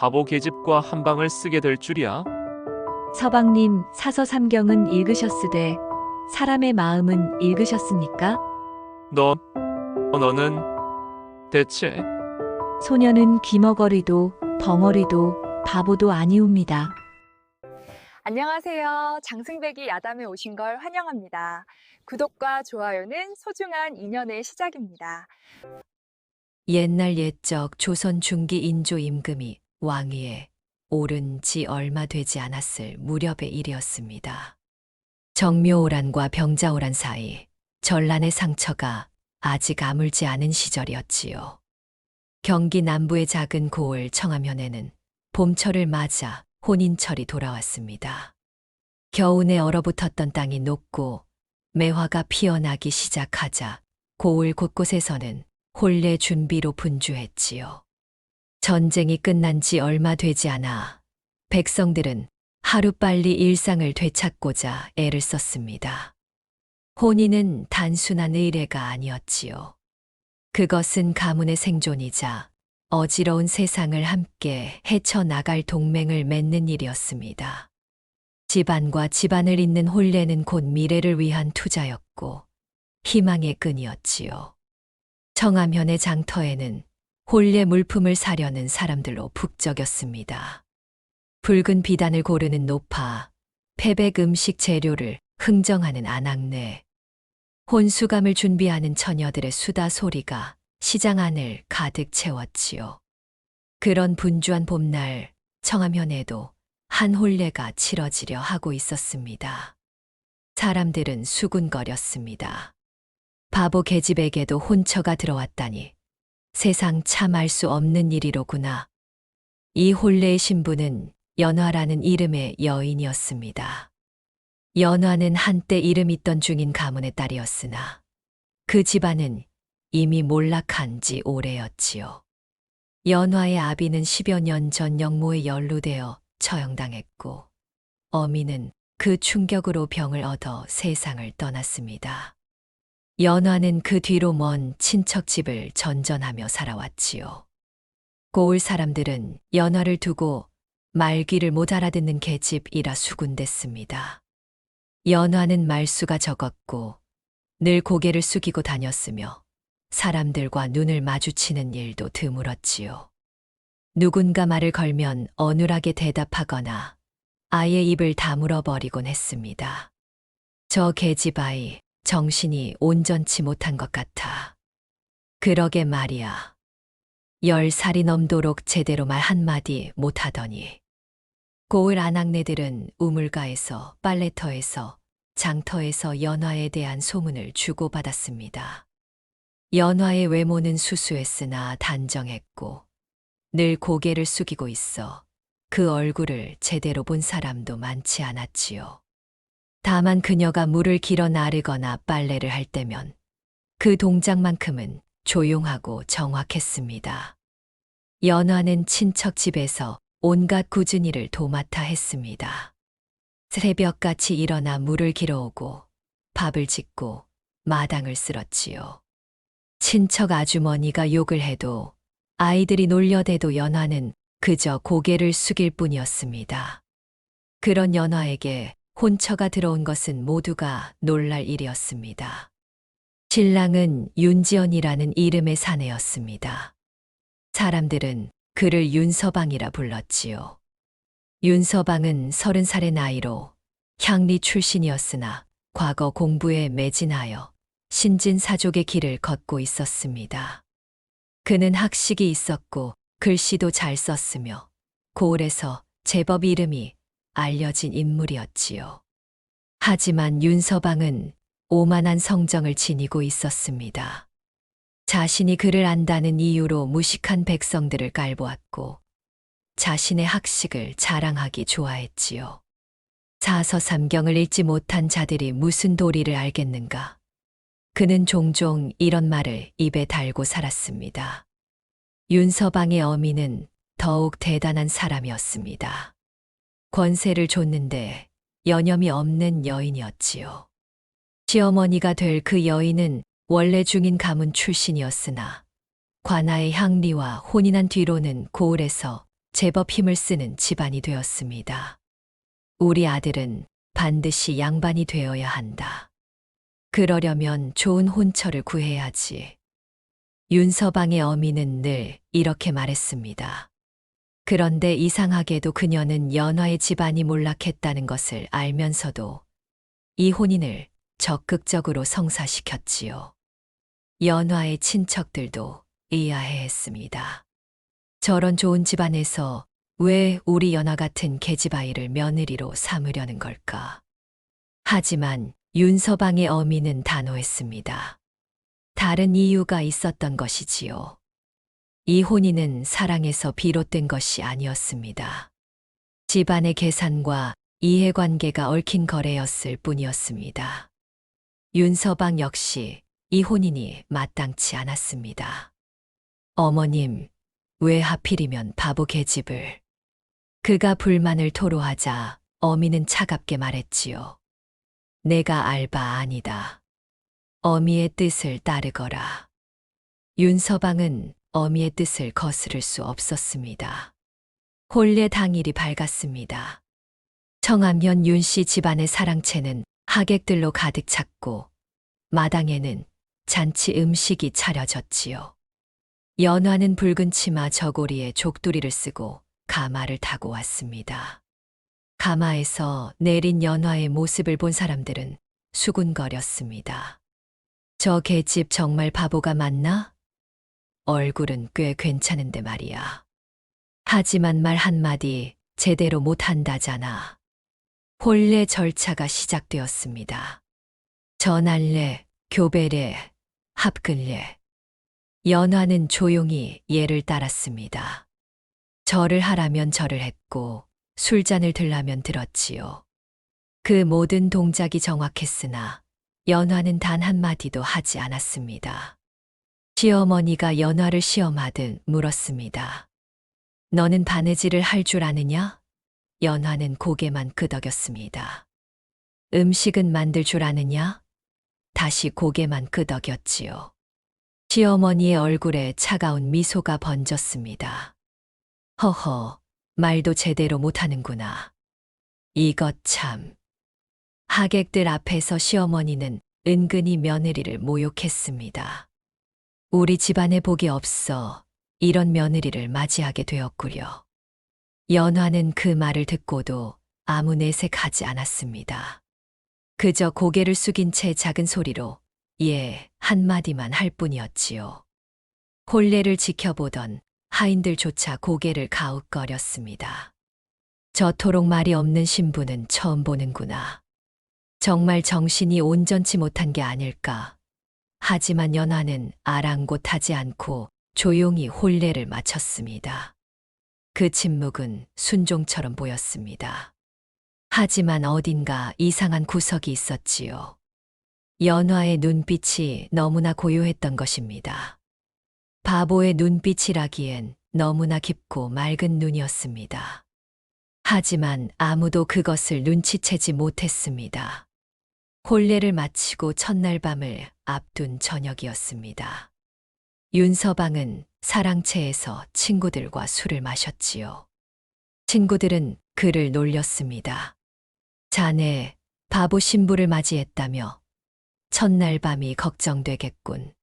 바보 계집과 한 방을 쓰게 될 줄이야. 서방님, 사서 삼경은 읽으셨으되 사람의 마음은 읽으셨습니까? 너는 대체 소녀는 귀머거리도 벙어리도 바보도 아니옵니다. 안녕하세요. 장승배기 야담에 오신 걸 환영합니다. 구독과 좋아요는 소중한 인연의 시작입니다. 옛날 옛적 조선 중기 인조 임금이 왕위에 오른 지 얼마 되지 않았을 무렵의 일이었습니다. 정묘오란과 병자오란 사이 전란의 상처가 아직 아물지 않은 시절이었지요. 경기 남부의 작은 고을 청암현에는 봄철을 맞아 혼인철이 돌아왔습니다. 겨우내 얼어붙었던 땅이 녹고 매화가 피어나기 시작하자 고을 곳곳에서는 혼례 준비로 분주했지요. 전쟁이 끝난 지 얼마 되지 않아 백성들은 하루빨리 일상을 되찾고자 애를 썼습니다. 혼인은 단순한 의례가 아니었지요. 그것은 가문의 생존이자 어지러운 세상을 함께 헤쳐나갈 동맹을 맺는 일이었습니다. 집안과 집안을 잇는 혼례는 곧 미래를 위한 투자였고 희망의 끈이었지요. 청암현의 장터에는 혼례 물품을 사려는 사람들로 북적였습니다. 붉은 비단을 고르는 노파, 패백 음식 재료를 흥정하는 아낙네, 혼수감을 준비하는 처녀들의 수다 소리가 시장 안을 가득 채웠지요. 그런 분주한 봄날 청암현에도 한 혼례가 치러지려 하고 있었습니다. 사람들은 수군거렸습니다. 바보 계집에게도 혼처가 들어왔다니 세상 참 알 수 없는 일이로구나. 이 혼례의 신부는 연화라는 이름의 여인이었습니다. 연화는 한때 이름 있던 중인 가문의 딸이었으나 그 집안은 이미 몰락한 지 오래였지요. 연화의 아비는 10여 년 전 영모에 연루되어 처형당했고 어미는 그 충격으로 병을 얻어 세상을 떠났습니다. 연화는 그 뒤로 먼 친척 집을 전전하며 살아왔지요. 고을 사람들은 연화를 두고 말귀를 못 알아듣는 계집이라 수군댔습니다. 연화는 말수가 적었고 늘 고개를 숙이고 다녔으며 사람들과 눈을 마주치는 일도 드물었지요. 누군가 말을 걸면 어눌하게 대답하거나 아예 입을 다물어버리곤 했습니다. 저 계집 아이 정신이 온전치 못한 것 같아. 그러게 말이야. 10살이 넘도록 제대로 말 한마디 못하더니. 고을 아낙네들은 우물가에서 빨래터에서 장터에서 연화에 대한 소문을 주고받았습니다. 연화의 외모는 수수했으나 단정했고 늘 고개를 숙이고 있어 그 얼굴을 제대로 본 사람도 많지 않았지요. 다만 그녀가 물을 길어 나르거나 빨래를 할 때면 그 동작만큼은 조용하고 정확했습니다. 연화는 친척 집에서 온갖 굳은 일을 도맡아 했습니다. 새벽같이 일어나 물을 길어오고 밥을 짓고 마당을 쓸었지요. 친척 아주머니가 욕을 해도 아이들이 놀려대도 연화는 그저 고개를 숙일 뿐이었습니다. 그런 연화에게 혼처가 들어온 것은 모두가 놀랄 일이었습니다. 신랑은 윤지연이라는 이름의 사내였습니다. 사람들은 그를 윤서방이라 불렀지요. 윤서방은 30살의 나이로 향리 출신이었으나 과거 공부에 매진하여 신진사족의 길을 걷고 있었습니다. 그는 학식이 있었고 글씨도 잘 썼으며 고을에서 제법 이름이 알려진 인물이었지요. 하지만 윤서방은 오만한 성정을 지니고 있었습니다. 자신이 글을 안다는 이유로 무식한 백성들을 깔보았고 자신의 학식을 자랑하기 좋아했지요. 사서삼경을 읽지 못한 자들이 무슨 도리를 알겠는가. 그는 종종 이런 말을 입에 달고 살았습니다. 윤서방의 어미는 더욱 대단한 사람이었습니다. 권세를 줬는데 여념이 없는 여인이었지요. 시어머니가 될 그 여인은 원래 중인 가문 출신이었으나 관아의 향리와 혼인한 뒤로는 고을에서 제법 힘을 쓰는 집안이 되었습니다. 우리 아들은 반드시 양반이 되어야 한다. 그러려면 좋은 혼처를 구해야지. 윤서방의 어미는 늘 이렇게 말했습니다. 그런데 이상하게도 그녀는 연화의 집안이 몰락했다는 것을 알면서도 이 혼인을 적극적으로 성사시켰지요. 연화의 친척들도 의아해했습니다. 저런 좋은 집안에서 왜 우리 연화 같은 계집아이를 며느리로 삼으려는 걸까? 하지만 윤서방의 어미는 단호했습니다. 다른 이유가 있었던 것이지요. 이 혼인은 사랑에서 비롯된 것이 아니었습니다. 집안의 계산과 이해관계가 얽힌 거래였을 뿐이었습니다. 윤서방 역시 이 혼인이 마땅치 않았습니다. 어머님, 왜 하필이면 바보 계집을? 그가 불만을 토로하자 어미는 차갑게 말했지요. 내가 알바 아니다. 어미의 뜻을 따르거라. 윤서방은 어미의 뜻을 거스를 수 없었습니다. 혼례 당일이 밝았습니다. 청암현 윤씨 집안의 사랑채는 하객들로 가득 찼고 마당에는 잔치 음식이 차려졌지요. 연화는 붉은 치마 저고리에 족두리를 쓰고 가마를 타고 왔습니다. 가마에서 내린 연화의 모습을 본 사람들은 수군거렸습니다. 저 계집 정말 바보가 맞나? 얼굴은 꽤 괜찮은데 말이야. 하지만 말 한마디 제대로 못한다잖아. 혼례 절차가 시작되었습니다. 전할례, 교배례, 합근례. 연화는 조용히 예를 따랐습니다. 절을 하라면 절을 했고 술잔을 들라면 들었지요. 그 모든 동작이 정확했으나 연화는 단 한마디도 하지 않았습니다. 시어머니가 연화를 시험하듯 물었습니다. 너는 바느질을 할 줄 아느냐? 연화는 고개만 끄덕였습니다. 음식은 만들 줄 아느냐? 다시 고개만 끄덕였지요. 시어머니의 얼굴에 차가운 미소가 번졌습니다. 허허, 말도 제대로 못하는구나. 이것 참. 하객들 앞에서 시어머니는 은근히 며느리를 모욕했습니다. 우리 집안에 복이 없어 이런 며느리를 맞이하게 되었구려. 연화는 그 말을 듣고도 아무 내색하지 않았습니다. 그저 고개를 숙인 채 작은 소리로 예 한마디만 할 뿐이었지요. 혼례를 지켜보던 하인들조차 고개를 가웃거렸습니다. 저토록 말이 없는 신부는 처음 보는구나. 정말 정신이 온전치 못한 게 아닐까. 하지만 연화는 아랑곳하지 않고 조용히 혼례를 마쳤습니다. 그 침묵은 순종처럼 보였습니다. 하지만 어딘가 이상한 구석이 있었지요. 연화의 눈빛이 너무나 고요했던 것입니다. 바보의 눈빛이라기엔 너무나 깊고 맑은 눈이었습니다. 하지만 아무도 그것을 눈치채지 못했습니다. 혼례를 마치고 첫날 밤을 앞둔 저녁이었습니다. 윤서방은 사랑채에서 친구들과 술을 마셨지요. 친구들은 그를 놀렸습니다. 자네 바보 신부를 맞이했다며 첫날 밤이 걱정되겠군.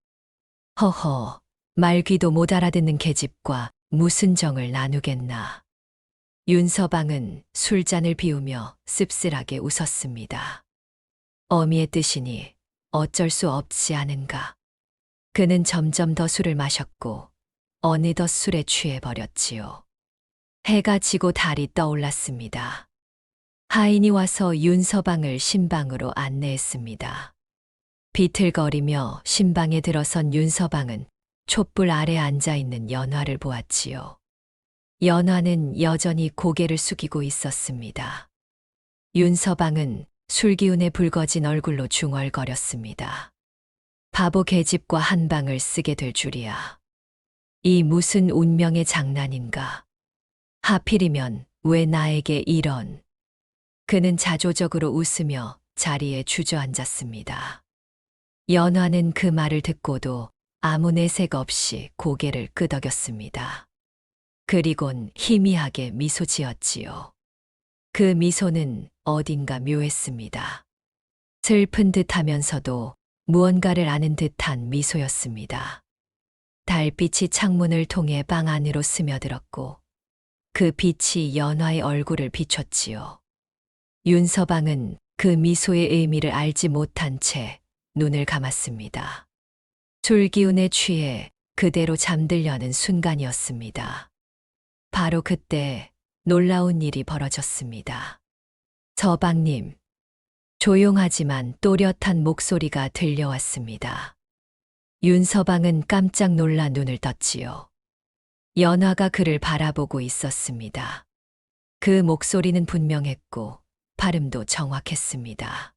허허, 말귀도 못 알아듣는 계집과 무슨 정을 나누겠나. 윤서방은 술잔을 비우며 씁쓸하게 웃었습니다. 어미의 뜻이니 어쩔 수 없지 않은가. 그는 점점 더 술을 마셨고 어느덧 술에 취해버렸지요. 해가 지고 달이 떠올랐습니다. 하인이 와서 윤서방을 신방으로 안내했습니다. 비틀거리며 신방에 들어선 윤서방은 촛불 아래 앉아있는 연화를 보았지요. 연화는 여전히 고개를 숙이고 있었습니다. 윤서방은 술기운에 붉어진 얼굴로 중얼거렸습니다. 바보 계집과 한 방을 쓰게 될 줄이야. 이 무슨 운명의 장난인가. 하필이면 왜 나에게 이런. 그는 자조적으로 웃으며 자리에 주저앉았습니다. 연화는 그 말을 듣고도 아무 내색 없이 고개를 끄덕였습니다. 그리곤 희미하게 미소 지었지요. 그 미소는 어딘가 묘했습니다. 슬픈 듯 하면서도 무언가를 아는 듯한 미소였습니다. 달빛이 창문을 통해 방 안으로 스며들었고 그 빛이 연화의 얼굴을 비췄지요. 윤서방은 그 미소의 의미를 알지 못한 채 눈을 감았습니다. 술기운에 취해 그대로 잠들려는 순간이었습니다. 바로 그때 놀라운 일이 벌어졌습니다. 서방님, 조용하지만 또렷한 목소리가 들려왔습니다. 윤서방은 깜짝 놀라 눈을 떴지요. 연화가 그를 바라보고 있었습니다. 그 목소리는 분명했고 발음도 정확했습니다.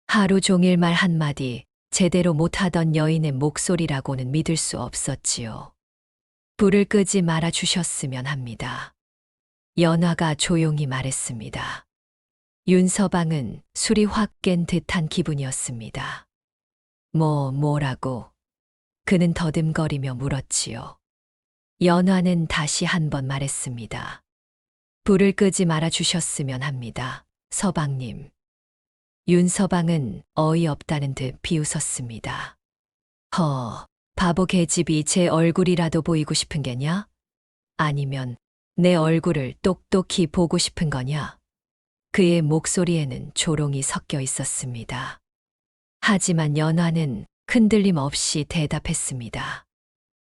하루 종일 말 한마디 제대로 못하던 여인의 목소리라고는 믿을 수 없었지요. 불을 끄지 말아 주셨으면 합니다. 연화가 조용히 말했습니다. 윤서방은 술이 확 깬 듯한 기분이었습니다. 뭐라고? 그는 더듬거리며 물었지요. 연화는 다시 한 번 말했습니다. 불을 끄지 말아 주셨으면 합니다. 서방님. 윤서방은 어이없다는 듯 비웃었습니다. 바보 계집이 제 얼굴이라도 보이고 싶은 게냐? 아니면 내 얼굴을 똑똑히 보고 싶은 거냐? 그의 목소리에는 조롱이 섞여 있었습니다. 하지만 연화는 흔들림 없이 대답했습니다.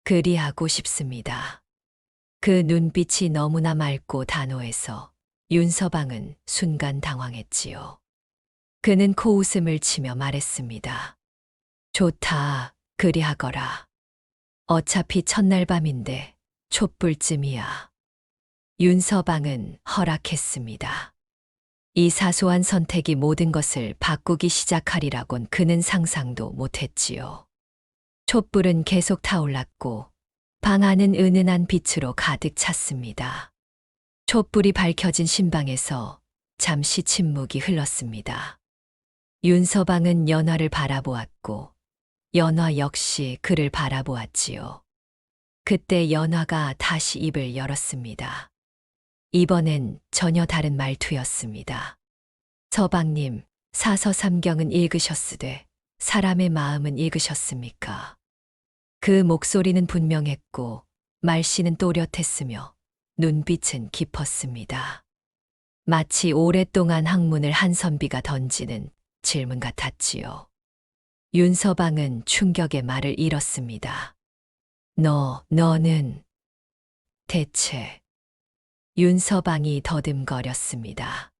그리하고 싶습니다. 그 눈빛이 너무나 맑고 단호해서 윤서방은 순간 당황했지요. 그는 코웃음을 치며 말했습니다. 좋다, 그리하거라. 어차피 첫날 밤인데 촛불쯤이야. 윤서방은 허락했습니다. 이 사소한 선택이 모든 것을 바꾸기 시작하리라곤 그는 상상도 못했지요. 촛불은 계속 타올랐고 방 안은 은은한 빛으로 가득 찼습니다. 촛불이 밝혀진 신방에서 잠시 침묵이 흘렀습니다. 윤서방은 연화를 바라보았고 연화 역시 그를 바라보았지요. 그때 연화가 다시 입을 열었습니다. 이번엔 전혀 다른 말투였습니다. 서방님, 사서삼경은 읽으셨으되 사람의 마음은 읽으셨습니까? 그 목소리는 분명했고 말씨는 또렷했으며 눈빛은 깊었습니다. 마치 오랫동안 학문을 한 선비가 던지는 질문 같았지요. 윤서방은 충격의 말을 잃었습니다. 너는 대체... 윤서방이 더듬거렸습니다.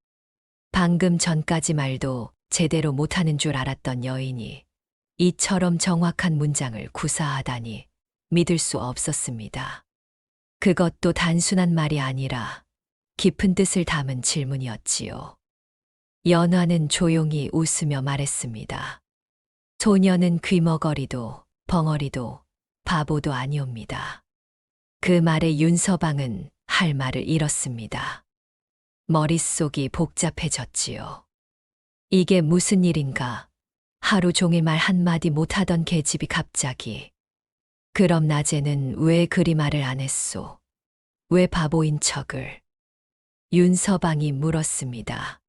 방금 전까지 말도 제대로 못하는 줄 알았던 여인이 이처럼 정확한 문장을 구사하다니 믿을 수 없었습니다. 그것도 단순한 말이 아니라 깊은 뜻을 담은 질문이었지요. 연화는 조용히 웃으며 말했습니다. 소녀는 귀머거리도 벙어리도 바보도 아니옵니다. 그 말에 윤서방은 할 말을 잃었습니다. 머릿속이 복잡해졌지요. 이게 무슨 일인가? 하루 종일 말 한마디 못하던 계집이 갑자기. 그럼 낮에는 왜 그리 말을 안 했소? 왜 바보인 척을? 윤서방이 물었습니다.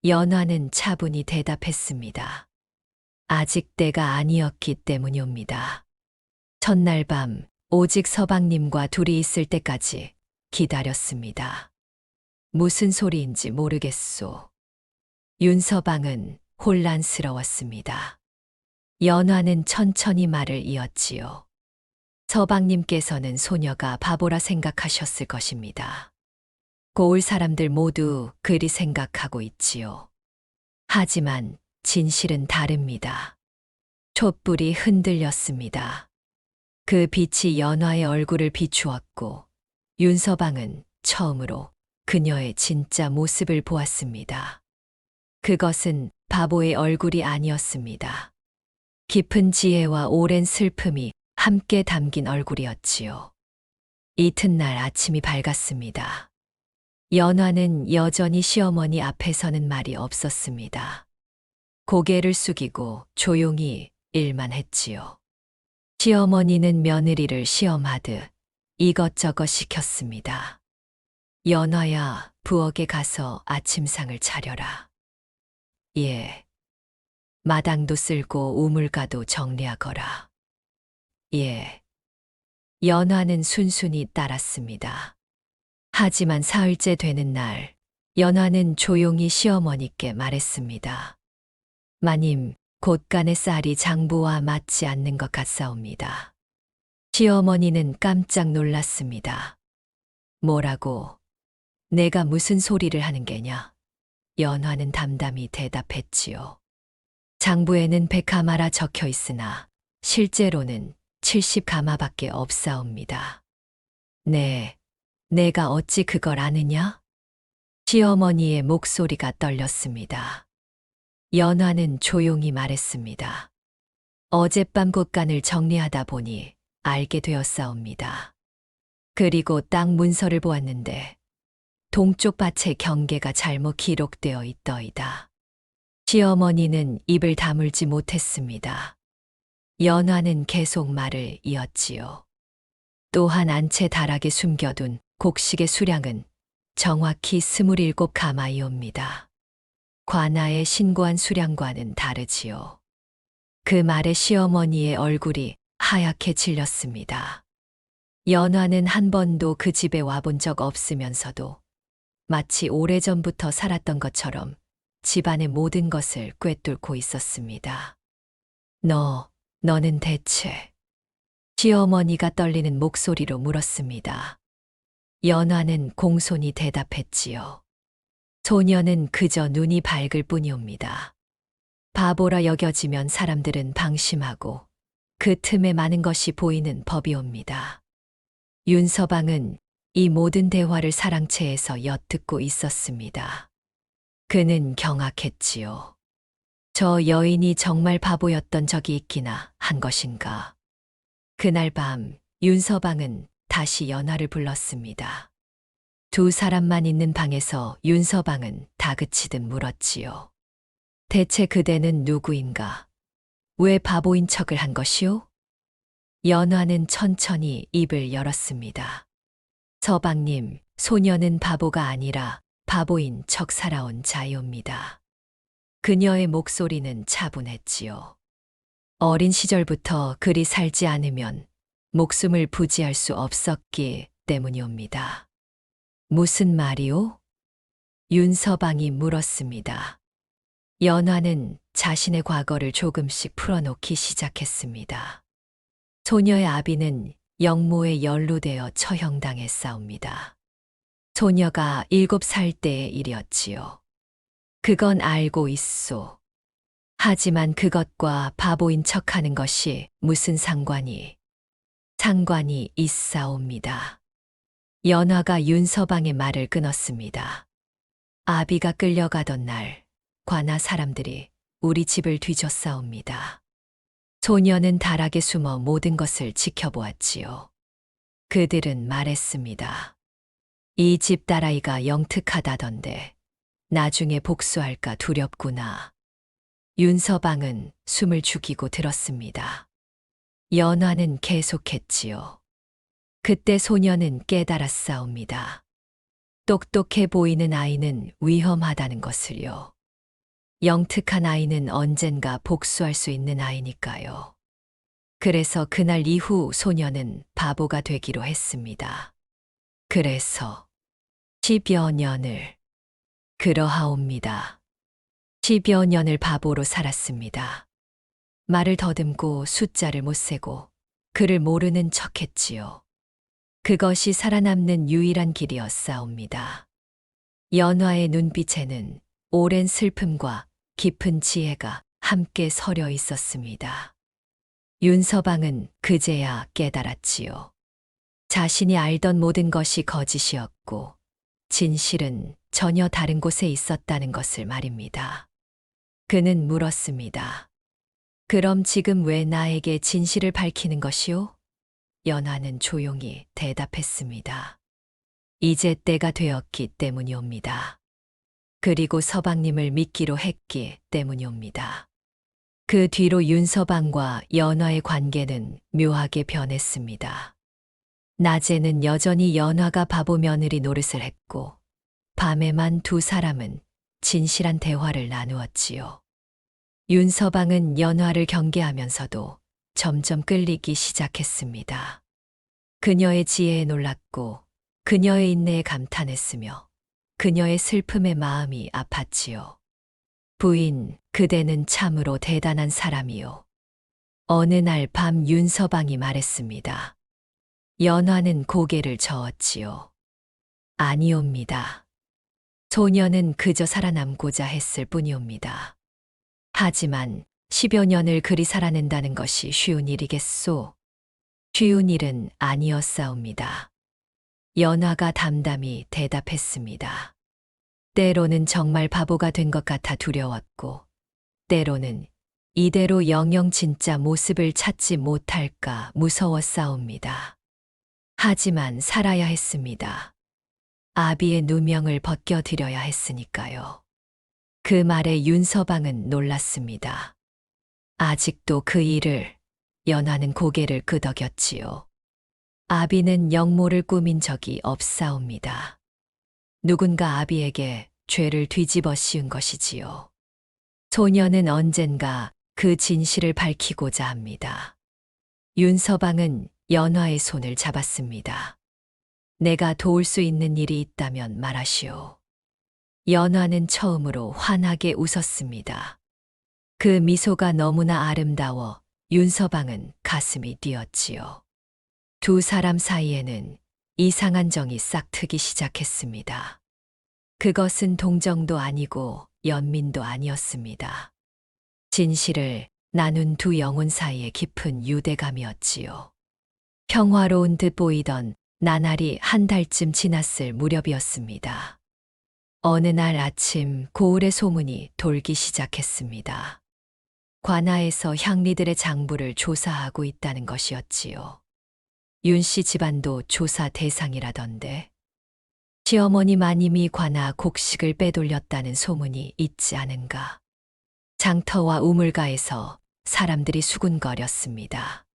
연화는 차분히 대답했습니다. 아직 때가 아니었기 때문이옵니다. 첫날 밤 오직 서방님과 둘이 있을 때까지 기다렸습니다. 무슨 소리인지 모르겠소. 윤서방은 혼란스러웠습니다. 연화는 천천히 말을 이었지요. 서방님께서는 소녀가 바보라 생각하셨을 것입니다. 고을 사람들 모두 그리 생각하고 있지요. 하지만 진실은 다릅니다. 촛불이 흔들렸습니다. 그 빛이 연화의 얼굴을 비추었고 윤서방은 처음으로 그녀의 진짜 모습을 보았습니다. 그것은 바보의 얼굴이 아니었습니다. 깊은 지혜와 오랜 슬픔이 함께 담긴 얼굴이었지요. 이튿날 아침이 밝았습니다. 연화는 여전히 시어머니 앞에서는 말이 없었습니다. 고개를 숙이고 조용히 일만 했지요. 시어머니는 며느리를 시험하듯 이것저것 시켰습니다. 연화야, 부엌에 가서 아침상을 차려라. 예. 마당도 쓸고 우물가도 정리하거라. 예. 연화는 순순히 따랐습니다. 하지만 사흘째 되는 날, 연화는 조용히 시어머니께 말했습니다. 마님, 곳간의 쌀이 장부와 맞지 않는 것 같사옵니다. 시어머니는 깜짝 놀랐습니다. 뭐라고? 내가 무슨 소리를 하는 게냐? 연화는 담담히 대답했지요. 장부에는 100가마라 적혀 있으나 실제로는 70가마밖에 없사옵니다. 네, 내가 어찌 그걸 아느냐? 시어머니의 목소리가 떨렸습니다. 연화는 조용히 말했습니다. 어젯밤 곳간을 정리하다 보니 알게 되었사옵니다. 그리고 땅 문서를 보았는데 동쪽 밭의 경계가 잘못 기록되어 있더이다. 시어머니는 입을 다물지 못했습니다. 연화는 계속 말을 이었지요. 또한 안채 다락에 숨겨둔 곡식의 수량은 정확히 27가마이옵니다. 관아에 신고한 수량과는 다르지요. 그 말에 시어머니의 얼굴이 하얗게 질렸습니다. 연화는 한 번도 그 집에 와본 적 없으면서도 마치 오래전부터 살았던 것처럼 집안의 모든 것을 꿰뚫고 있었습니다. 너는 대체? 시어머니가 떨리는 목소리로 물었습니다. 연화는 공손히 대답했지요. 소녀는 그저 눈이 밝을 뿐이옵니다. 바보라 여겨지면 사람들은 방심하고 그 틈에 많은 것이 보이는 법이옵니다. 윤서방은 이 모든 대화를 사랑채에서 엿듣고 있었습니다. 그는 경악했지요. 저 여인이 정말 바보였던 적이 있기나 한 것인가. 그날 밤 윤서방은 다시 연화를 불렀습니다. 두 사람만 있는 방에서 윤서방은 다그치듯 물었지요. 대체 그대는 누구인가? 왜 바보인 척을 한 것이오? 연화는 천천히 입을 열었습니다. 서방님, 소녀는 바보가 아니라 바보인 척 살아온 자이옵니다. 그녀의 목소리는 차분했지요. 어린 시절부터 그리 살지 않으면 목숨을 부지할 수 없었기 때문이옵니다. 무슨 말이오? 윤서방이 물었습니다. 연화는 자신의 과거를 조금씩 풀어놓기 시작했습니다. 소녀의 아비는 영모에 연루되어 처형당했사옵니다. 소녀가 7살 때의 일이었지요. 그건 알고 있소. 하지만 그것과 바보인 척하는 것이 무슨 상관이 있사옵니다. 연화가 윤서방의 말을 끊었습니다. 아비가 끌려가던 날 관아 사람들이 우리 집을 뒤졌사옵니다. 소녀는 다락에 숨어 모든 것을 지켜보았지요. 그들은 말했습니다. 이 집 딸아이가 영특하다던데 나중에 복수할까 두렵구나. 윤서방은 숨을 죽이고 들었습니다. 연화는 계속했지요. 그때 소녀는 깨달았사옵니다. 똑똑해 보이는 아이는 위험하다는 것을요. 영특한 아이는 언젠가 복수할 수 있는 아이니까요. 그래서 그날 이후 소녀는 바보가 되기로 했습니다. 그래서 10여 년을 그러하옵니다. 10여 년을 바보로 살았습니다. 말을 더듬고 숫자를 못 세고 글을 모르는 척했지요. 그것이 살아남는 유일한 길이었사옵니다. 연화의 눈빛에는 오랜 슬픔과 깊은 지혜가 함께 서려 있었습니다. 윤서방은 그제야 깨달았지요. 자신이 알던 모든 것이 거짓이었고 진실은 전혀 다른 곳에 있었다는 것을 말입니다. 그는 물었습니다. 그럼 지금 왜 나에게 진실을 밝히는 것이오? 연화는 조용히 대답했습니다. 이제 때가 되었기 때문이옵니다. 그리고 서방님을 믿기로 했기 때문이옵니다. 그 뒤로 윤서방과 연화의 관계는 묘하게 변했습니다. 낮에는 여전히 연화가 바보 며느리 노릇을 했고, 밤에만 두 사람은 진실한 대화를 나누었지요. 윤서방은 연화를 경계하면서도 점점 끌리기 시작했습니다. 그녀의 지혜에 놀랐고, 그녀의 인내에 감탄했으며, 그녀의 슬픔에 마음이 아팠지요. 부인, 그대는 참으로 대단한 사람이요. 어느 날 밤 윤서방이 말했습니다. 연화는 고개를 저었지요. 아니옵니다. 소녀는 그저 살아남고자 했을 뿐이옵니다. 하지만 10여 년을 그리 살아낸다는 것이 쉬운 일이겠소? 쉬운 일은 아니었사옵니다. 연화가 담담히 대답했습니다. 때로는 정말 바보가 된 것 같아 두려웠고, 때로는 이대로 영영 진짜 모습을 찾지 못할까 무서웠사옵니다. 하지만 살아야 했습니다. 아비의 누명을 벗겨드려야 했으니까요. 그 말에 윤서방은 놀랐습니다. 아직도 그 일을, 연화는 고개를 끄덕였지요. 아비는 영모를 꾸민 적이 없사옵니다. 누군가 아비에게 죄를 뒤집어 씌운 것이지요. 소녀는 언젠가 그 진실을 밝히고자 합니다. 윤서방은 연화의 손을 잡았습니다. 내가 도울 수 있는 일이 있다면 말하시오. 연화는 처음으로 환하게 웃었습니다. 그 미소가 너무나 아름다워 윤서방은 가슴이 뛰었지요. 두 사람 사이에는 이상한 정이 싹트기 시작했습니다. 그것은 동정도 아니고 연민도 아니었습니다. 진실을 나눈 두 영혼 사이의 깊은 유대감이었지요. 평화로운 듯 보이던 나날이 한 달쯤 지났을 무렵이었습니다. 어느 날 아침 고을의 소문이 돌기 시작했습니다. 관아에서 향리들의 장부를 조사하고 있다는 것이었지요. 윤 씨 집안도 조사 대상이라던데. 시어머니 마님이 관아 곡식을 빼돌렸다는 소문이 있지 않은가. 장터와 우물가에서 사람들이 수군거렸습니다.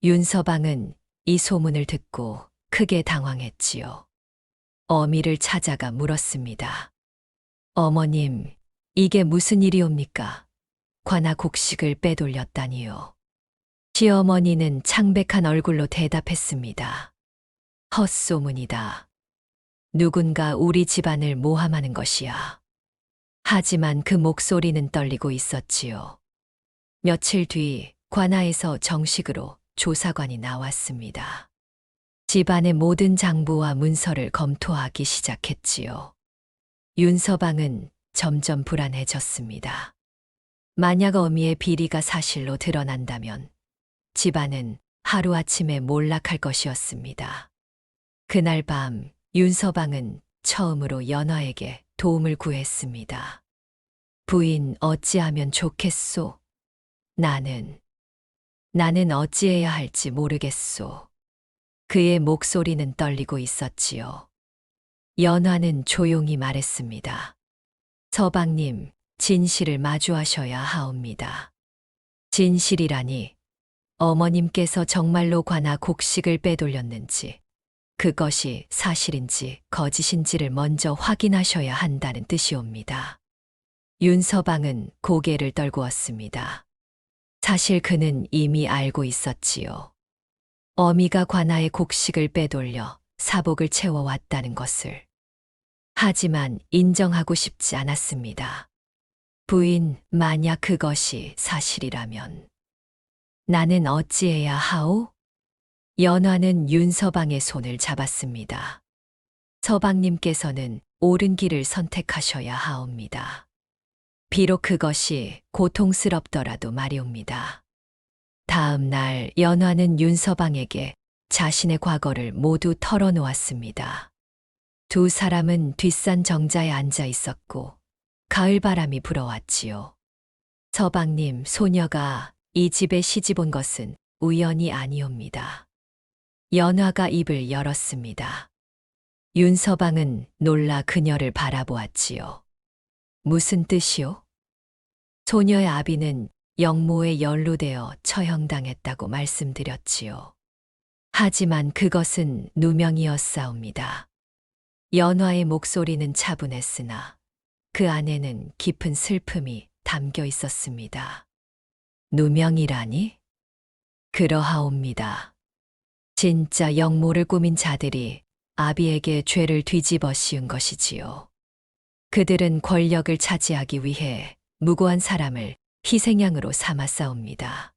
윤서방은 이 소문을 듣고 크게 당황했지요. 어미를 찾아가 물었습니다. 어머님, 이게 무슨 일이옵니까? 관아 곡식을 빼돌렸다니요. 시어머니는 창백한 얼굴로 대답했습니다. 헛소문이다. 누군가 우리 집안을 모함하는 것이야. 하지만 그 목소리는 떨리고 있었지요. 며칠 뒤 관아에서 정식으로 조사관이 나왔습니다. 집안의 모든 장부와 문서를 검토하기 시작했지요. 윤서방은 점점 불안해졌습니다. 만약 어미의 비리가 사실로 드러난다면 집안은 하루아침에 몰락할 것이었습니다. 그날 밤 윤서방은 처음으로 연화에게 도움을 구했습니다. 부인, 어찌하면 좋겠소? 나는 어찌해야 할지 모르겠소. 그의 목소리는 떨리고 있었지요. 연화는 조용히 말했습니다. 서방님, 진실을 마주하셔야 하옵니다. 진실이라니, 어머님께서 정말로 관아 곡식을 빼돌렸는지, 그것이 사실인지 거짓인지를 먼저 확인하셔야 한다는 뜻이옵니다. 윤서방은 고개를 떨구었습니다. 사실 그는 이미 알고 있었지요. 어미가 관아의 곡식을 빼돌려 사복을 채워왔다는 것을. 하지만 인정하고 싶지 않았습니다. 부인, 만약 그것이 사실이라면 나는 어찌해야 하오? 연화는 윤서방의 손을 잡았습니다. 서방님께서는 옳은 길을 선택하셔야 하옵니다. 비록 그것이 고통스럽더라도 말이옵니다. 다음 날 연화는 윤서방에게 자신의 과거를 모두 털어놓았습니다. 두 사람은 뒷산 정자에 앉아 있었고 가을바람이 불어왔지요. 서방님, 소녀가 이 집에 시집 온 것은 우연이 아니옵니다. 연화가 입을 열었습니다. 윤서방은 놀라 그녀를 바라보았지요. 무슨 뜻이오? 소녀의 아비는 영모에 연루되어 처형당했다고 말씀드렸지요. 하지만 그것은 누명이었사옵니다. 연화의 목소리는 차분했으나 그 안에는 깊은 슬픔이 담겨 있었습니다. 누명이라니? 그러하옵니다. 진짜 영모를 꾸민 자들이 아비에게 죄를 뒤집어 씌운 것이지요. 그들은 권력을 차지하기 위해 무고한 사람을 희생양으로 삼았사옵니다.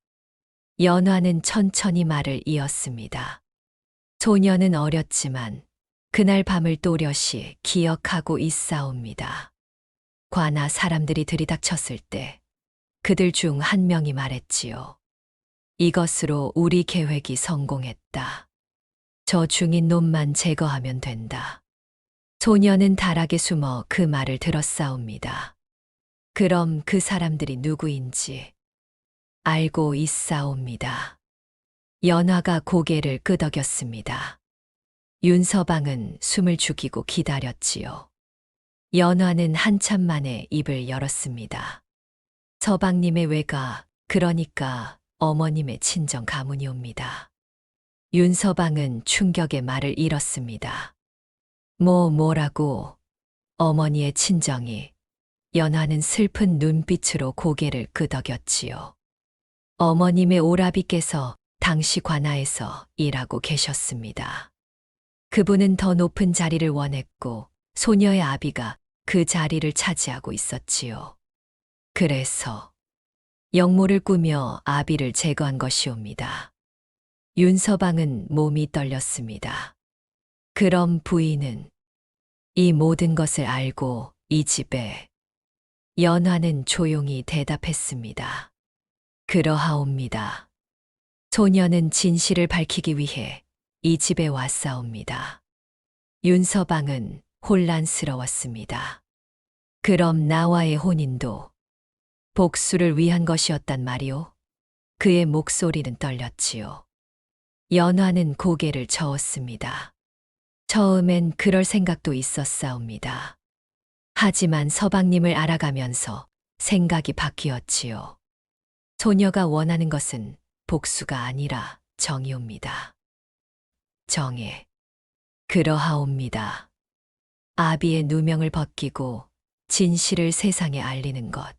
연화는 천천히 말을 이었습니다. 소녀는 어렸지만 그날 밤을 또렷이 기억하고 있사옵니다. 관아 사람들이 들이닥쳤을 때 그들 중 한 명이 말했지요. 이것으로 우리 계획이 성공했다. 저 중인 놈만 제거하면 된다. 소녀는 다락에 숨어 그 말을 들었사옵니다. 그럼 그 사람들이 누구인지 알고 있사옵니다. 연화가 고개를 끄덕였습니다. 윤서방은 숨을 죽이고 기다렸지요. 연화는 한참 만에 입을 열었습니다. 서방님의 외가, 그러니까 어머님의 친정 가문이옵니다. 윤서방은 충격의 말을 잃었습니다. 뭐라고? 어머니의 친정이. 연화는 슬픈 눈빛으로 고개를 끄덕였지요. 어머님의 오라비께서 당시 관아에서 일하고 계셨습니다. 그분은 더 높은 자리를 원했고 소녀의 아비가 그 자리를 차지하고 있었지요. 그래서 영모를 꾸며 아비를 제거한 것이옵니다. 윤서방은 몸이 떨렸습니다. 그럼 부인은 이 모든 것을 알고 이 집에. 연화는 조용히 대답했습니다. 그러하옵니다. 소녀는 진실을 밝히기 위해 이 집에 왔사옵니다. 윤서방은 혼란스러웠습니다. 그럼 나와의 혼인도 복수를 위한 것이었단 말이오? 그의 목소리는 떨렸지요. 연화는 고개를 저었습니다. 처음엔 그럴 생각도 있었사옵니다. 하지만 서방님을 알아가면서 생각이 바뀌었지요. 소녀가 원하는 것은 복수가 아니라 정의옵니다. 정의. 그러하옵니다. 아비의 누명을 벗기고 진실을 세상에 알리는 것.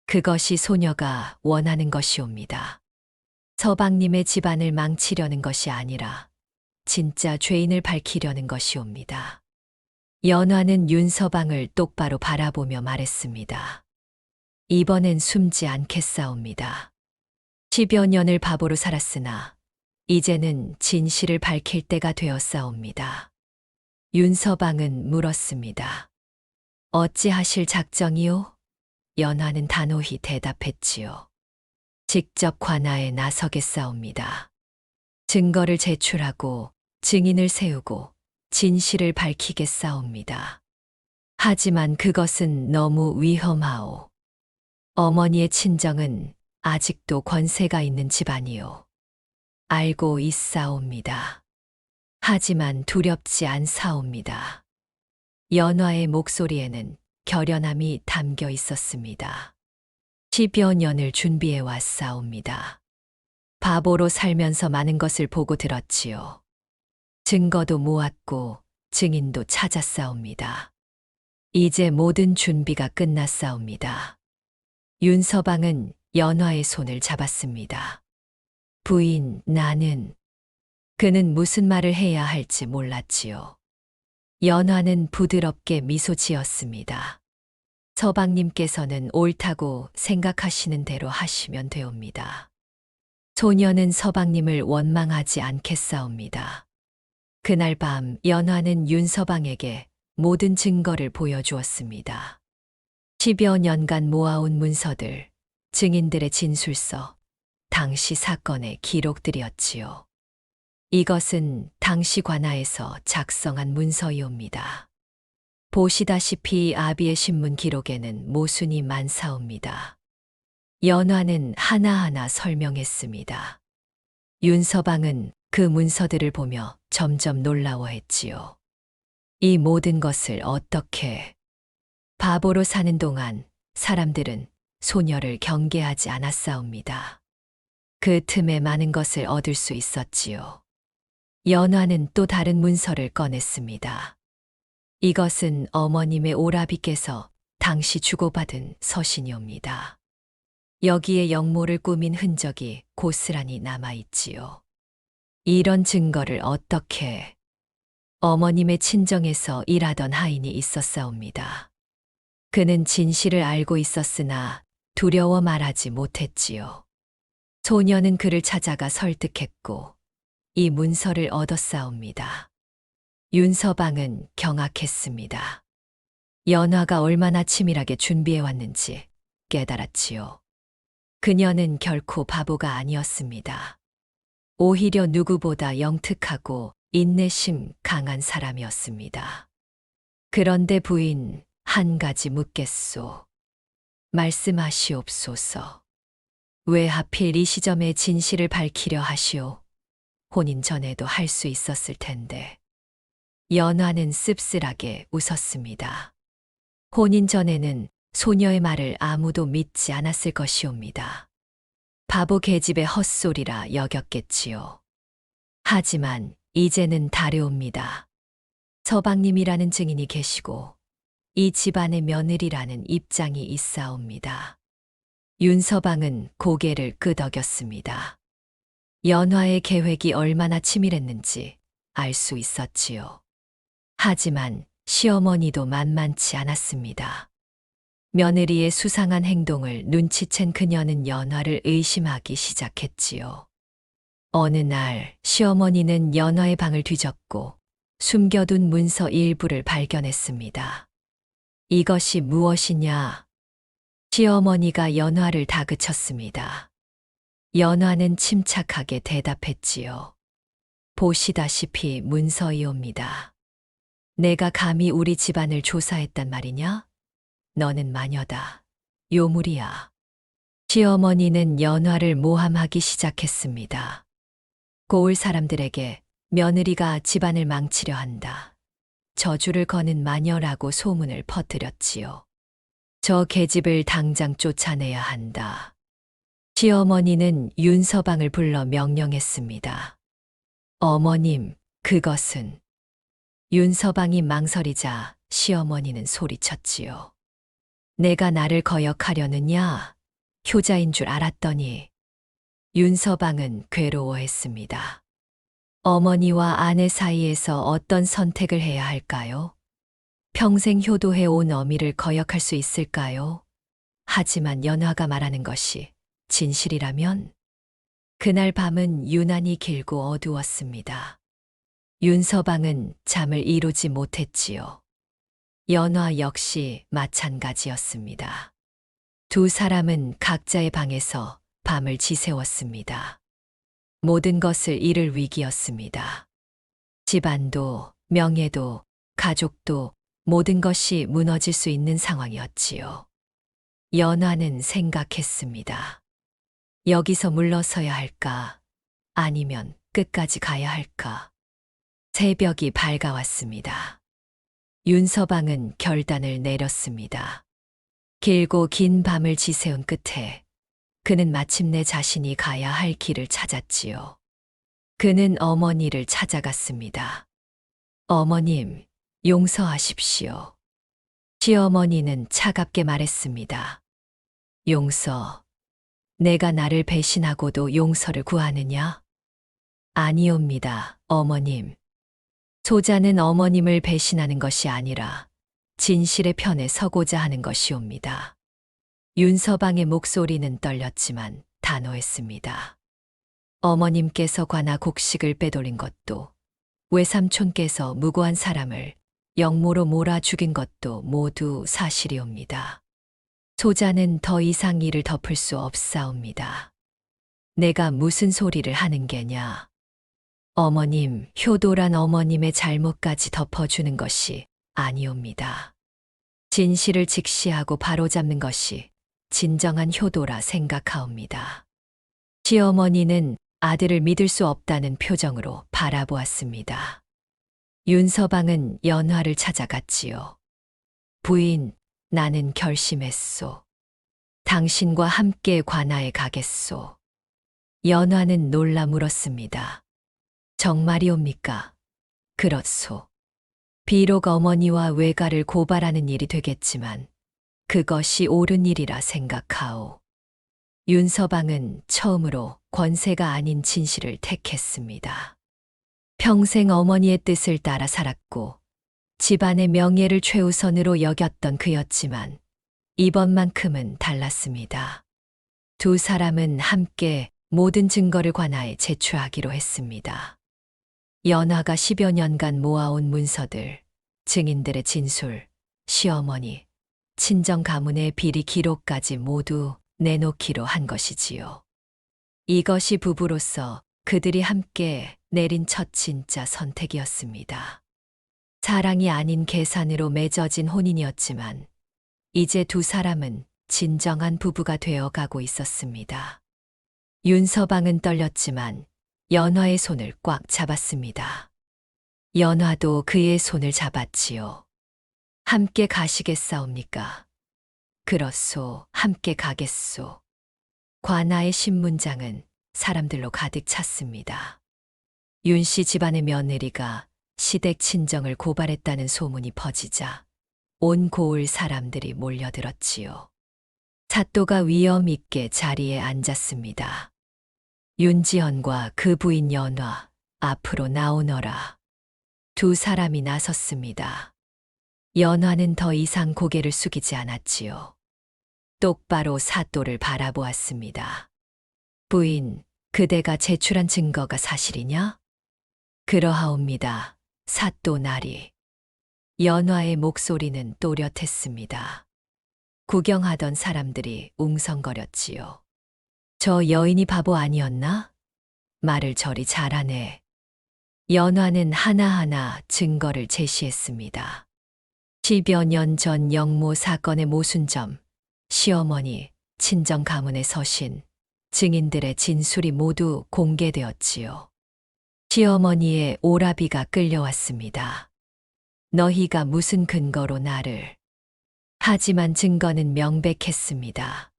그것이 소녀가 원하는 것이옵니다. 서방님의 집안을 망치려는 것이 아니라 진짜 죄인을 밝히려는 것이옵니다. 연화는 윤서방을 똑바로 바라보며 말했습니다. 이번엔 숨지 않겠사옵니다. 10여 년을 바보로 살았으나 이제는 진실을 밝힐 때가 되었사옵니다. 윤서방은 물었습니다. 어찌하실 작정이요? 연화는 단호히 대답했지요. 직접 관아에 나서겠사옵니다. 증거를 제출하고 증인을 세우고 진실을 밝히겠사옵니다. 하지만 그것은 너무 위험하오. 어머니의 친정은 아직도 권세가 있는 집안이요. 알고 있사옵니다. 하지만 두렵지 않사옵니다. 연화의 목소리에는 결연함이 담겨 있었습니다. 10여 년을 준비해 왔사옵니다. 바보로 살면서 많은 것을 보고 들었지요. 증거도 모았고 증인도 찾았사옵니다. 이제 모든 준비가 끝났사옵니다. 윤서방은 연화의 손을 잡았습니다. 부인, 나는. 그는 무슨 말을 해야 할지 몰랐지요. 연화는 부드럽게 미소 지었습니다. 서방님께서는 옳다고 생각하시는 대로 하시면 되옵니다. 소녀는 서방님을 원망하지 않겠사옵니다. 그날 밤 연화는 윤서방에게 모든 증거를 보여주었습니다. 10여 년간 모아온 문서들, 증인들의 진술서, 당시 사건의 기록들이었지요. 이것은 당시 관아에서 작성한 문서이옵니다. 보시다시피 아비의 신문 기록에는 모순이 많사옵니다. 연화는 하나하나 설명했습니다. 윤서방은 그 문서들을 보며 점점 놀라워했지요. 이 모든 것을 어떻게. 바보로 사는 동안 사람들은 소녀를 경계하지 않았사옵니다. 그 틈에 많은 것을 얻을 수 있었지요. 연화는 또 다른 문서를 꺼냈습니다. 이것은 어머님의 오라비께서 당시 주고받은 서신이옵니다. 여기에 영모를 꾸민 흔적이 고스란히 남아있지요. 이런 증거를 어떻게 어머님의 친정에서 일하던 하인이 있었사옵니다. 그는 진실을 알고 있었으나 두려워 말하지 못했지요. 소녀는 그를 찾아가 설득했고 이 문서를 얻었사옵니다. 윤서방은 경악했습니다. 연화가 얼마나 치밀하게 준비해왔는지 깨달았지요. 그녀는 결코 바보가 아니었습니다. 오히려 누구보다 영특하고 인내심 강한 사람이었습니다. 그런데 부인, 한 가지 묻겠소. 말씀하시옵소서. 왜 하필 이 시점에 진실을 밝히려 하시오? 혼인 전에도 할 수 있었을 텐데. 연화는 씁쓸하게 웃었습니다. 혼인 전에는 소녀의 말을 아무도 믿지 않았을 것이옵니다. 바보 계집의 헛소리라 여겼겠지요. 하지만 이제는 다르옵니다. 서방님이라는 증인이 계시고 이 집안의 며느리라는 입장이 있사옵니다. 윤서방은 고개를 끄덕였습니다. 연화의 계획이 얼마나 치밀했는지 알 수 있었지요. 하지만 시어머니도 만만치 않았습니다. 며느리의 수상한 행동을 눈치챈 그녀는 연화를 의심하기 시작했지요. 어느 날 시어머니는 연화의 방을 뒤졌고 숨겨둔 문서 일부를 발견했습니다. 이것이 무엇이냐? 시어머니가 연화를 다그쳤습니다. 연화는 침착하게 대답했지요. 보시다시피 문서이옵니다. 내가 감히 우리 집안을 조사했단 말이냐? 너는 마녀다. 요물이야. 시어머니는 연화를 모함하기 시작했습니다. 고을 사람들에게 며느리가 집안을 망치려 한다. 저주를 거는 마녀라고 소문을 퍼뜨렸지요. 저 계집을 당장 쫓아내야 한다. 시어머니는 윤서방을 불러 명령했습니다. 어머님, 그것은. 윤서방이 망설이자 시어머니는 소리쳤지요. 내가 나를 거역하려느냐? 효자인 줄 알았더니. 윤서방은 괴로워했습니다. 어머니와 아내 사이에서 어떤 선택을 해야 할까요? 평생 효도해 온 어미를 거역할 수 있을까요? 하지만 연화가 말하는 것이 진실이라면? 그날 밤은 유난히 길고 어두웠습니다. 윤서방은 잠을 이루지 못했지요. 연화 역시 마찬가지였습니다. 두 사람은 각자의 방에서 밤을 지새웠습니다. 모든 것을 잃을 위기였습니다. 집안도, 명예도, 가족도 모든 것이 무너질 수 있는 상황이었지요. 연화는 생각했습니다. 여기서 물러서야 할까? 아니면 끝까지 가야 할까? 새벽이 밝아왔습니다. 윤서방은 결단을 내렸습니다. 길고 긴 밤을 지새운 끝에 그는 마침내 자신이 가야 할 길을 찾았지요. 그는 어머니를 찾아갔습니다. 어머님, 용서하십시오. 시어머니는 차갑게 말했습니다. 용서. 내가 나를 배신하고도 용서를 구하느냐? 아니옵니다, 어머님. 소자는 어머님을 배신하는 것이 아니라 진실의 편에 서고자 하는 것이옵니다. 윤서방의 목소리는 떨렸지만 단호했습니다. 어머님께서 관아 곡식을 빼돌린 것도, 외삼촌께서 무고한 사람을 영모로 몰아 죽인 것도 모두 사실이옵니다. 소자는 더 이상 이를 덮을 수 없사옵니다. 내가 무슨 소리를 하는 게냐? 어머님, 효도란 어머님의 잘못까지 덮어주는 것이 아니옵니다. 진실을 직시하고 바로잡는 것이 진정한 효도라 생각하옵니다. 시어머니는 아들을 믿을 수 없다는 표정으로 바라보았습니다. 윤서방은 연화를 찾아갔지요. 부인, 나는 결심했소. 당신과 함께 관아에 가겠소. 연화는 놀라 물었습니다. 정말이옵니까? 그렇소. 비록 어머니와 외가를 고발하는 일이 되겠지만 그것이 옳은 일이라 생각하오. 윤서방은 처음으로 권세가 아닌 진실을 택했습니다. 평생 어머니의 뜻을 따라 살았고 집안의 명예를 최우선으로 여겼던 그였지만 이번만큼은 달랐습니다. 두 사람은 함께 모든 증거를 관하에 제출하기로 했습니다. 연화가 10여 년간 모아온 문서들, 증인들의 진술, 시어머니, 친정 가문의 비리 기록까지 모두 내놓기로 한 것이지요. 이것이 부부로서 그들이 함께 내린 첫 진짜 선택이었습니다. 사랑이 아닌 계산으로 맺어진 혼인이었지만 이제 두 사람은 진정한 부부가 되어 가고 있었습니다. 윤서방은 떨렸지만 연화의 손을 꽉 잡았습니다. 연화도 그의 손을 잡았지요. 함께 가시겠사옵니까? 그렇소, 함께 가겠소. 관아의 신문장은 사람들로 가득 찼습니다. 윤씨 집안의 며느리가 시댁 친정을 고발했다는 소문이 퍼지자 온 고을 사람들이 몰려들었지요. 사또가 위엄 있게 자리에 앉았습니다. 윤지연과 그 부인 연화, 앞으로 나오너라. 두 사람이 나섰습니다. 연화는 더 이상 고개를 숙이지 않았지요. 똑바로 사또를 바라보았습니다. 부인, 그대가 제출한 증거가 사실이냐? 그러하옵니다. 사또 나리. 연화의 목소리는 또렷했습니다. 구경하던 사람들이 웅성거렸지요. 저 여인이 바보 아니었나? 말을 저리 잘하네. 연화는 하나하나 증거를 제시했습니다. 10여 년 전 영모 사건의 모순점, 시어머니, 친정 가문의 서신, 증인들의 진술이 모두 공개되었지요. 시어머니의 오라비가 끌려왔습니다. 너희가 무슨 근거로 나를... 하지만 증거는 명백했습니다.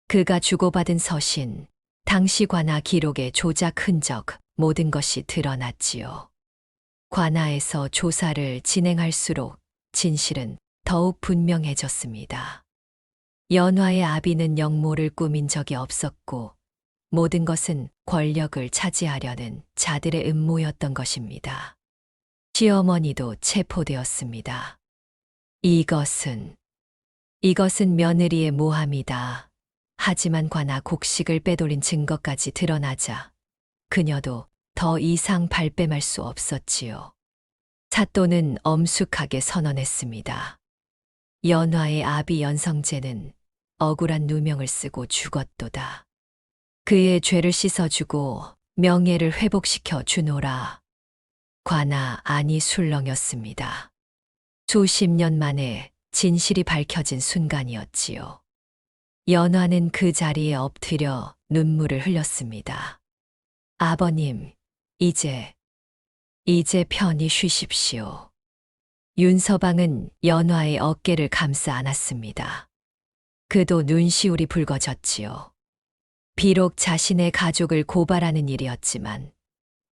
그가 주고받은 서신, 당시 관아 기록의 조작 흔적, 모든 것이 드러났지요. 관아에서 조사를 진행할수록 진실은 더욱 분명해졌습니다. 연화의 아비는 영모를 꾸민 적이 없었고 모든 것은 권력을 차지하려는 자들의 음모였던 것입니다. 시어머니도 체포되었습니다. 이것은 며느리의 모함이다. 하지만 관아 곡식을 빼돌린 증거까지 드러나자 그녀도 더 이상 발뺌할 수 없었지요. 사또는 엄숙하게 선언했습니다. 연화의 아비 연성재는 억울한 누명을 쓰고 죽었도다. 그의 죄를 씻어주고 명예를 회복시켜 주노라. 관아 아니 술렁였습니다. 수십 년 만에 진실이 밝혀진 순간이었지요. 연화는 그 자리에 엎드려 눈물을 흘렸습니다. 아버님, 이제 편히 쉬십시오. 윤서방은 연화의 어깨를 감싸 안았습니다. 그도 눈시울이 붉어졌지요. 비록 자신의 가족을 고발하는 일이었지만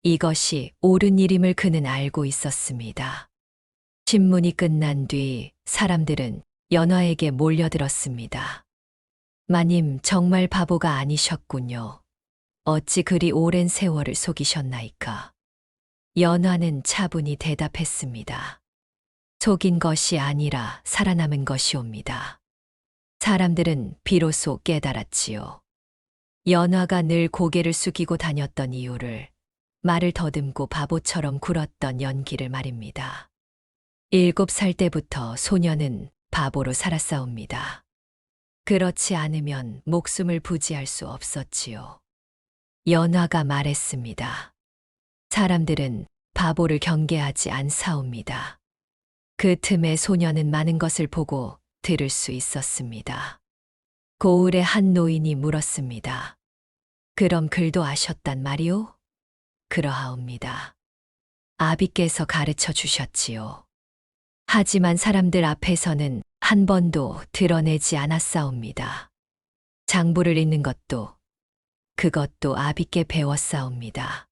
이것이 옳은 일임을 그는 알고 있었습니다. 신문이 끝난 뒤 사람들은 연화에게 몰려들었습니다. 마님 정말 바보가 아니셨군요. 어찌 그리 오랜 세월을 속이셨나이까. 연화는 차분히 대답했습니다. 속인 것이 아니라 살아남은 것이옵니다. 사람들은 비로소 깨달았지요. 연화가 늘 고개를 숙이고 다녔던 이유를, 말을 더듬고 바보처럼 굴었던 연기를 말입니다. 7살 때부터 소녀는 바보로 살았사옵니다. 그렇지 않으면 목숨을 부지할 수 없었지요. 연화가 말했습니다. 사람들은 바보를 경계하지 않사옵니다. 그 틈에 소녀는 많은 것을 보고 들을 수 있었습니다. 고을의 한 노인이 물었습니다. 그럼 글도 아셨단 말이오? 그러하옵니다. 아비께서 가르쳐 주셨지요. 하지만 사람들 앞에서는 한 번도 드러내지 않았사옵니다. 장부를 읽는 것도, 그것도 아비께 배웠사옵니다.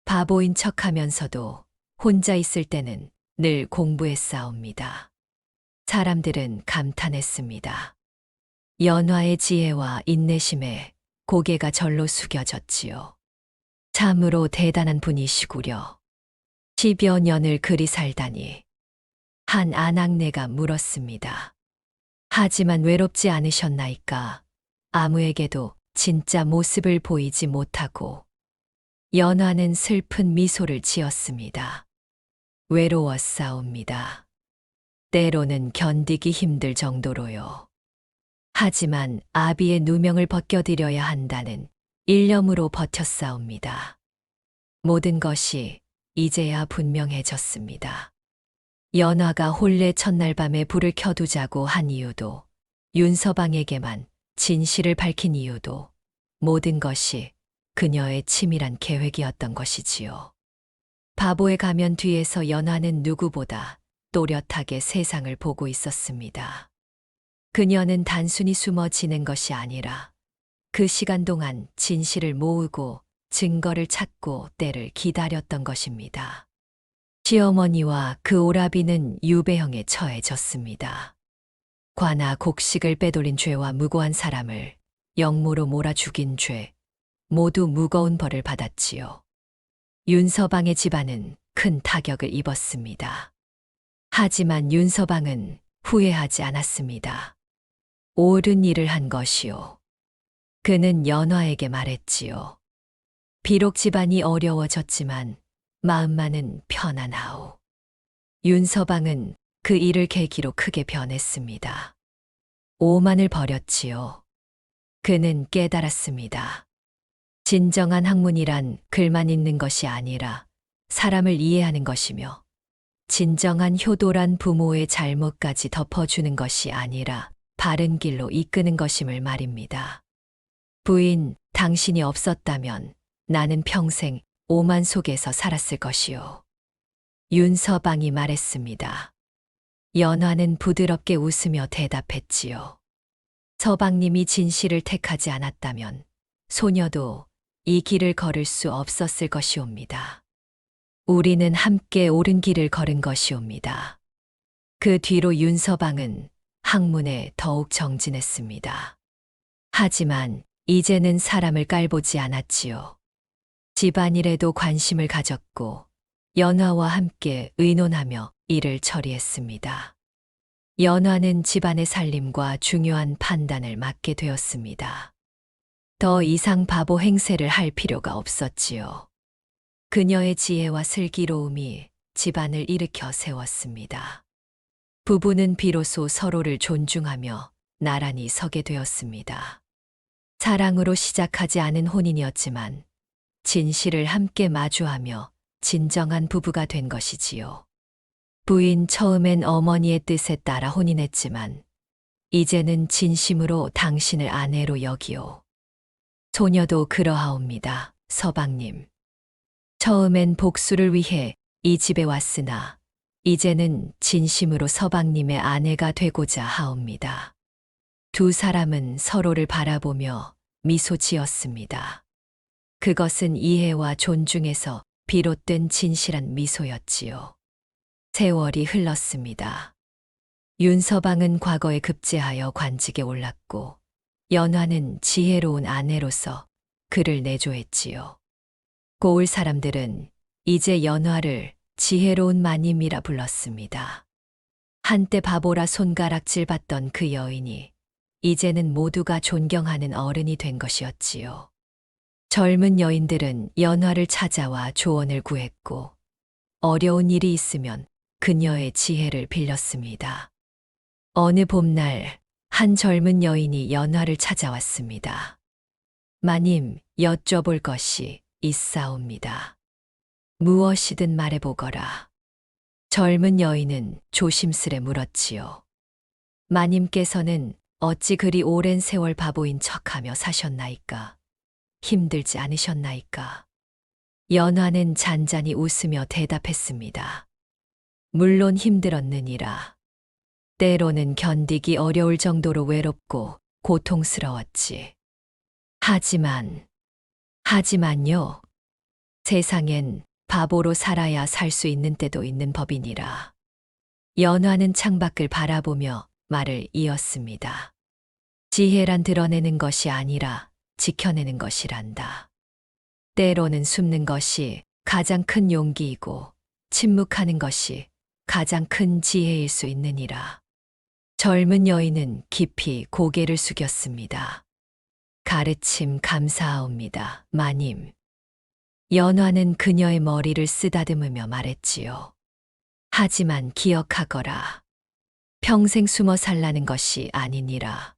바보인 척 하면서도 혼자 있을 때는 늘 공부했사옵니다. 사람들은 감탄했습니다. 연화의 지혜와 인내심에 고개가 절로 숙여졌지요. 참으로 대단한 분이시구려. 10여 년을 그리 살다니. 한 아낙네가 물었습니다. 하지만 외롭지 않으셨나이까? 아무에게도 진짜 모습을 보이지 못하고. 연화는 슬픈 미소를 지었습니다. 외로웠사옵니다. 때로는 견디기 힘들 정도로요. 하지만 아비의 누명을 벗겨드려야 한다는 일념으로 버텼사옵니다. 모든 것이 이제야 분명해졌습니다. 연화가 혼례 첫날 밤에 불을 켜두자고 한 이유도, 윤서방에게만 진실을 밝힌 이유도 모든 것이 그녀의 치밀한 계획이었던 것이지요. 바보의 가면 뒤에서 연화는 누구보다 또렷하게 세상을 보고 있었습니다. 그녀는 단순히 숨어 지낸 것이 아니라 그 시간 동안 진실을 모으고 증거를 찾고 때를 기다렸던 것입니다. 시어머니와 그 오라비는 유배형에 처해졌습니다. 관아 곡식을 빼돌린 죄와 무고한 사람을 영모로 몰아 죽인 죄, 모두 무거운 벌을 받았지요. 윤서방의 집안은 큰 타격을 입었습니다. 하지만 윤서방은 후회하지 않았습니다. 옳은 일을 한 것이요. 그는 연화에게 말했지요. 비록 집안이 어려워졌지만 마음만은 편안하오. 윤서방은 그 일을 계기로 크게 변했습니다. 오만을 버렸지요. 그는 깨달았습니다. 진정한 학문이란 글만 읽는 것이 아니라 사람을 이해하는 것이며, 진정한 효도란 부모의 잘못까지 덮어주는 것이 아니라 바른 길로 이끄는 것임을 말입니다. 부인, 당신이 없었다면 나는 평생 오만 속에서 살았을 것이요. 윤서방이 말했습니다. 연화는 부드럽게 웃으며 대답했지요. 서방님이 진실을 택하지 않았다면 소녀도 이 길을 걸을 수 없었을 것이옵니다. 우리는 함께 옳은 길을 걸은 것이옵니다. 그 뒤로 윤서방은 학문에 더욱 정진했습니다. 하지만 이제는 사람을 깔보지 않았지요. 집안일에도 관심을 가졌고 연화와 함께 의논하며 일을 처리했습니다. 연화는 집안의 살림과 중요한 판단을 맡게 되었습니다. 더 이상 바보 행세를 할 필요가 없었지요. 그녀의 지혜와 슬기로움이 집안을 일으켜 세웠습니다. 부부는 비로소 서로를 존중하며 나란히 서게 되었습니다. 사랑으로 시작하지 않은 혼인이었지만 진실을 함께 마주하며 진정한 부부가 된 것이지요. 부인 처음엔 어머니의 뜻에 따라 혼인했지만 이제는 진심으로 당신을 아내로 여기오. 소녀도 그러하옵니다, 서방님. 처음엔 복수를 위해 이 집에 왔으나 이제는 진심으로 서방님의 아내가 되고자 하옵니다. 두 사람은 서로를 바라보며 미소 지었습니다. 그것은 이해와 존중에서 비롯된 진실한 미소였지요. 세월이 흘렀습니다. 윤서방은 과거에 급제하여 관직에 올랐고 연화는 지혜로운 아내로서 그를 내조했지요. 고을 사람들은 이제 연화를 지혜로운 마님이라 불렀습니다. 한때 바보라 손가락질 받던 그 여인이 이제는 모두가 존경하는 어른이 된 것이었지요. 젊은 여인들은 연화를 찾아와 조언을 구했고 어려운 일이 있으면 그녀의 지혜를 빌렸습니다. 어느 봄날 한 젊은 여인이 연화를 찾아왔습니다. 마님, 여쭤볼 것이 있사옵니다. 무엇이든 말해보거라. 젊은 여인은 조심스레 물었지요. 마님께서는 어찌 그리 오랜 세월 바보인 척하며 사셨나이까? 힘들지 않으셨나이까? 연화는 잔잔히 웃으며 대답했습니다. 물론 힘들었느니라. 때로는 견디기 어려울 정도로 외롭고 고통스러웠지. 하지만요. 세상엔 바보로 살아야 살 수 있는 때도 있는 법이니라. 연화는 창밖을 바라보며 말을 이었습니다. 지혜란 드러내는 것이 아니라 지켜내는 것이란다. 때로는 숨는 것이 가장 큰 용기이고 침묵하는 것이 가장 큰 지혜일 수 있느니라. 젊은 여인은 깊이 고개를 숙였습니다. 가르침 감사하옵니다, 마님. 연화는 그녀의 머리를 쓰다듬으며 말했지요. 하지만 기억하거라. 평생 숨어 살라는 것이 아니니라.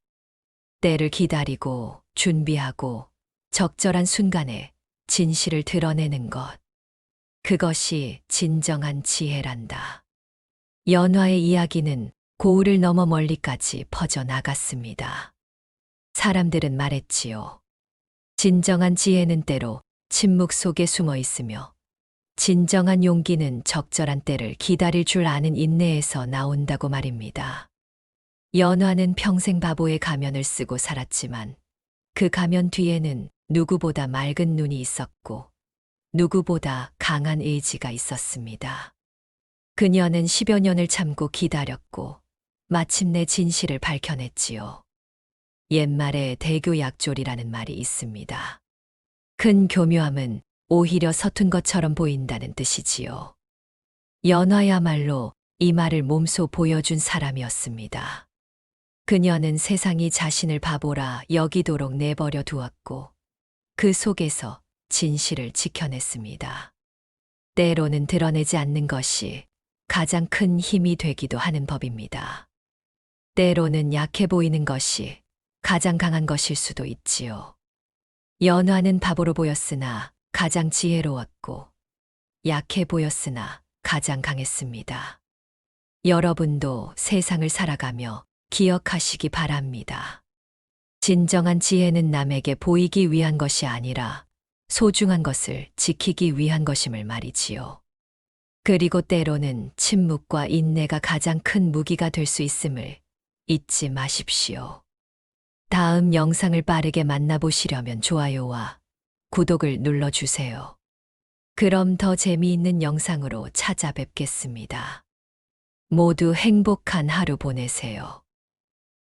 때를 기다리고 준비하고 적절한 순간에 진실을 드러내는 것. 그것이 진정한 지혜란다. 연화의 이야기는 고을을 넘어 멀리까지 퍼져나갔습니다. 사람들은 말했지요. 진정한 지혜는 때로 침묵 속에 숨어 있으며 진정한 용기는 적절한 때를 기다릴 줄 아는 인내에서 나온다고 말입니다. 연화는 평생 바보의 가면을 쓰고 살았지만 그 가면 뒤에는 누구보다 맑은 눈이 있었고 누구보다 강한 의지가 있었습니다. 그녀는 10여 년을 참고 기다렸고 마침내 진실을 밝혀냈지요. 옛말에 대교약졸이라는 말이 있습니다. 큰 교묘함은 오히려 서툰 것처럼 보인다는 뜻이지요. 연화야말로 이 말을 몸소 보여준 사람이었습니다. 그녀는 세상이 자신을 바보라 여기도록 내버려 두었고 그 속에서 진실을 지켜냈습니다. 때로는 드러내지 않는 것이 가장 큰 힘이 되기도 하는 법입니다. 때로는 약해 보이는 것이 가장 강한 것일 수도 있지요. 연화는 바보로 보였으나 가장 지혜로웠고 약해 보였으나 가장 강했습니다. 여러분도 세상을 살아가며 기억하시기 바랍니다. 진정한 지혜는 남에게 보이기 위한 것이 아니라 소중한 것을 지키기 위한 것임을 말이지요. 그리고 때로는 침묵과 인내가 가장 큰 무기가 될 수 있음을 잊지 마십시오. 다음 영상을 빠르게 만나보시려면 좋아요와 구독을 눌러주세요. 그럼 더 재미있는 영상으로 찾아뵙겠습니다. 모두 행복한 하루 보내세요.